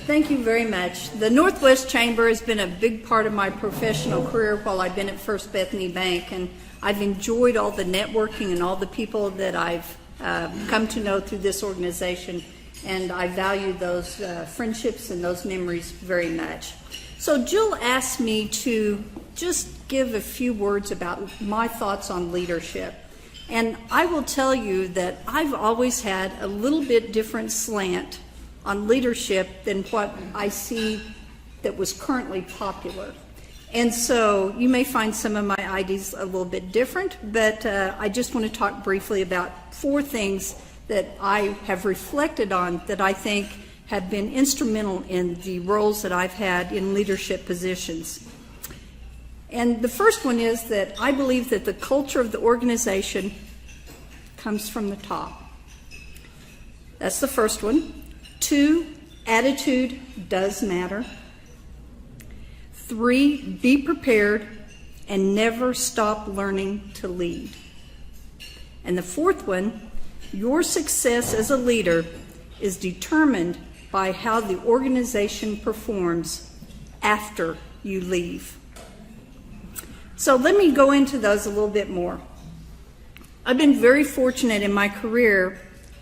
Thank you very much. The Northwest Chamber has been a big part of my professional career while I've been at First Bethany Bank, and I've enjoyed all the networking and all the people that I've come to know through this organization, and I value those friendships and those memories very much. So Jill asked me to just give a few words about my thoughts on leadership. And I will tell you that I've always had a little bit different slant on leadership than what I see that was currently popular. And so you may find some of my ideas a little bit different, but I just want to talk briefly about 4 things that I have reflected on that I think have been instrumental in the roles that I've had in leadership positions. And the first one is that I believe that the culture of the organization comes from the top. That's the first one. 2, attitude does matter. 3, be prepared and never stop learning to lead. And the 4th one, your success as a leader is determined by how the organization performs after you leave. So let me go into those a little bit more. I've been very fortunate in my career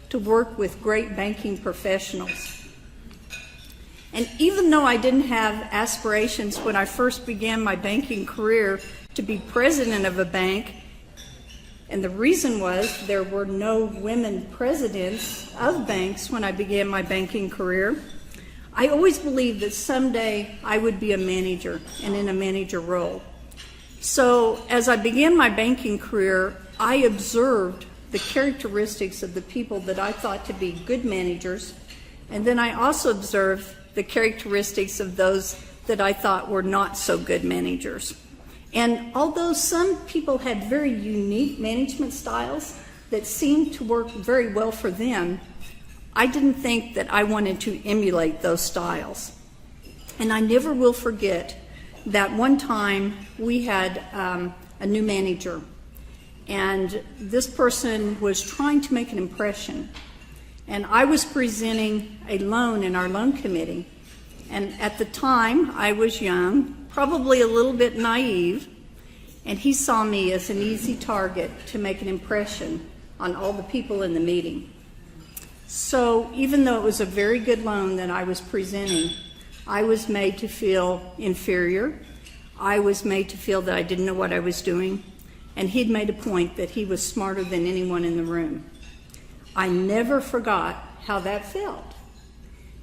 to work with great banking professionals. And even though I didn't have aspirations when I first began my banking career to be president of a bank, and the reason was there were no women presidents of banks when I began my banking career, I always believed that someday I would be a manager and in a manager role. So as I began my banking career, I observed the characteristics of the people that I thought to be good managers, and then I also observed the characteristics of those that I thought were not so good managers. And although some people had very unique management styles that seemed to work very well for them, I didn't think that I wanted to emulate those styles. And I never will forget that one time we had a new manager, and this person was trying to make an impression. And I was presenting a loan in our loan committee. And at the time, I was young, probably a little bit naive, and he saw me as an easy target to make an impression on all the people in the meeting. So even though it was a very good loan that I was presenting, I was made to feel inferior. I was made to feel that I didn't know what I was doing, and he'd made a point that he was smarter than anyone in the room. I never forgot how that felt.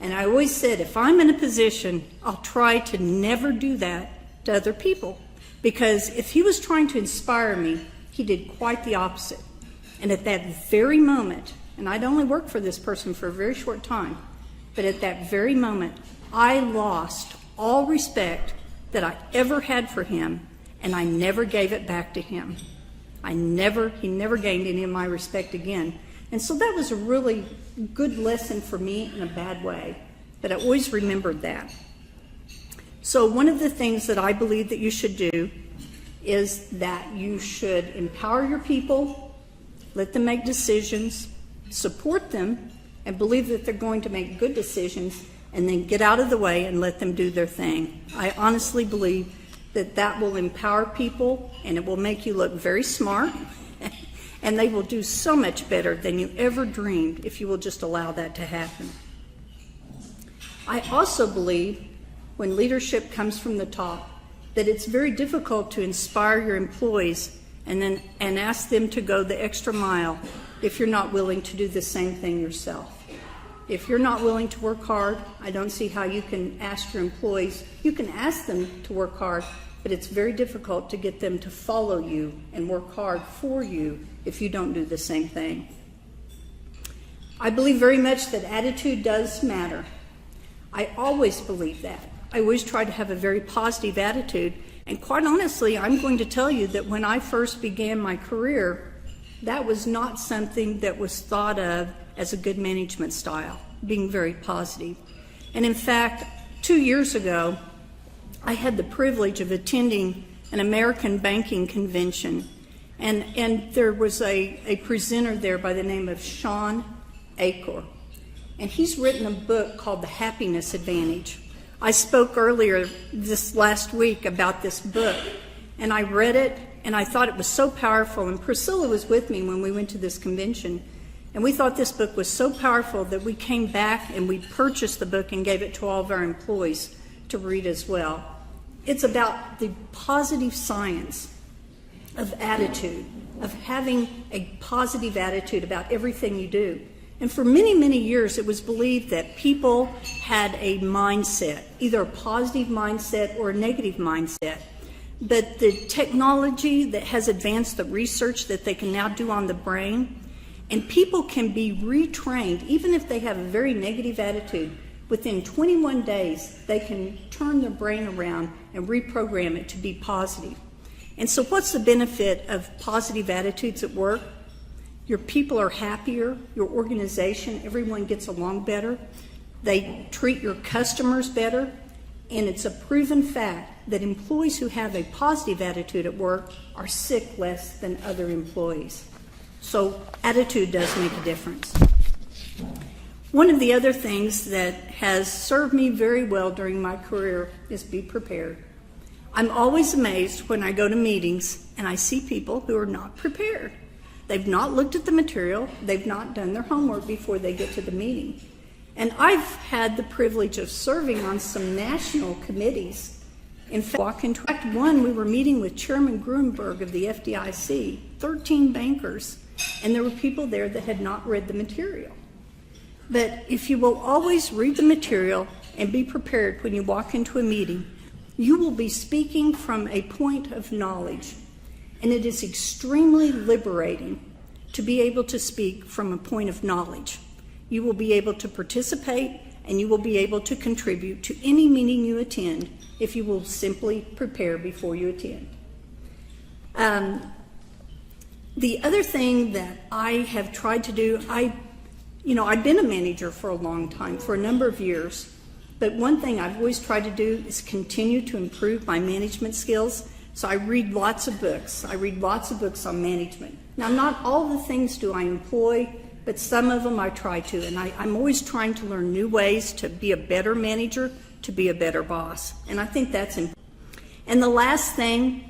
And I always said, if I'm in a position, I'll try to never do that to other people. Because if he was trying to inspire me, he did quite the opposite. And at that very moment, and I'd only worked for this person for a very short time, but at that very moment, I lost all respect that I ever had for him, and I never gave it back to him. He never gained any of my respect again. And so that was a really good lesson for me in a bad way, but I always remembered that. So one of the things that I believe that you should do is that you should empower your people, let them make decisions, support them, and believe that they're going to make good decisions, and then get out of the way and let them do their thing. I honestly believe that that will empower people, and it will make you look very smart, and they will do so much better than you ever dreamed if you will just allow that to happen. I also believe when leadership comes from the top that it's very difficult to inspire your employees and ask them to go the extra mile if you're not willing to do the same thing yourself. If you're not willing to work hard, I don't see how you can ask your employees. You can ask them to work hard, but it's very difficult to get them to follow you and work hard for you if you don't do the same thing. I believe very much that attitude does matter. I always believe that. I always try to have a very positive attitude, and quite honestly, I'm going to tell you that when I first began my career, that was not something that was thought of as a good management style, being very positive. And in fact, 2 years ago, I had the privilege of attending an American banking convention, and there was a presenter there by the name of Sean Acor. and he's written a book called The Happiness Advantage. I spoke earlier this last week about this book, and I read it, and I thought it was so powerful. And Priscilla was with me when we went to this convention, and we thought this book was so powerful that we came back and we purchased the book and gave it to all of our employees to read as well. It's about the positive science of attitude, of having a positive attitude about everything you do. And for many, many years, it was believed that people had a mindset, either a positive mindset or a negative mindset. But the technology that has advanced the research that they can now do on the brain, and people can be retrained, even if they have a very negative attitude, within 21 days, they can turn their brain around and reprogram it to be positive. And so what's the benefit of positive attitudes at work? Your people are happier, your organization, everyone gets along better, they treat your customers better, and it's a proven fact that employees who have a positive attitude at work are sick less than other employees. So attitude does make a difference. One of the other things that has served me very well during my career is be prepared. I'm always amazed when I go to meetings and I see people who are not prepared. They've not looked at the material, they've not done their homework before they get to the meeting. And I've had the privilege of serving on some national committees. In fact, we were meeting with Chairman Gruenberg of the FDIC, 13 bankers, and there were people there that had not read the material. But if you will always read the material and be prepared when you walk into a meeting, you will be speaking from a point of knowledge. And it is extremely liberating to be able to speak from a point of knowledge. You will be able to participate and you will be able to contribute to any meeting you attend if you will simply prepare before you attend. The other thing that I have tried to do, I've been a manager for a long time, for a number of years, but one thing I've always tried to do is continue to improve my management skills. So I read lots of books. I read lots of books on management. Now, not all the things do I employ, but some of them I try to. And I'm always trying to learn new ways to be a better manager, to be a better boss. And I think that's important. And the last thing,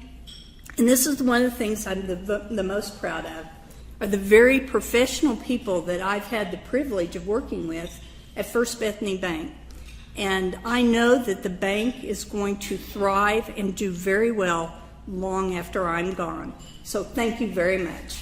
and this is one of the things I'm the most proud of, are the very professional people that I've had the privilege of working with at First Bethany Bank. And I know that the bank is going to thrive and do very well long after I'm gone. So thank you very much.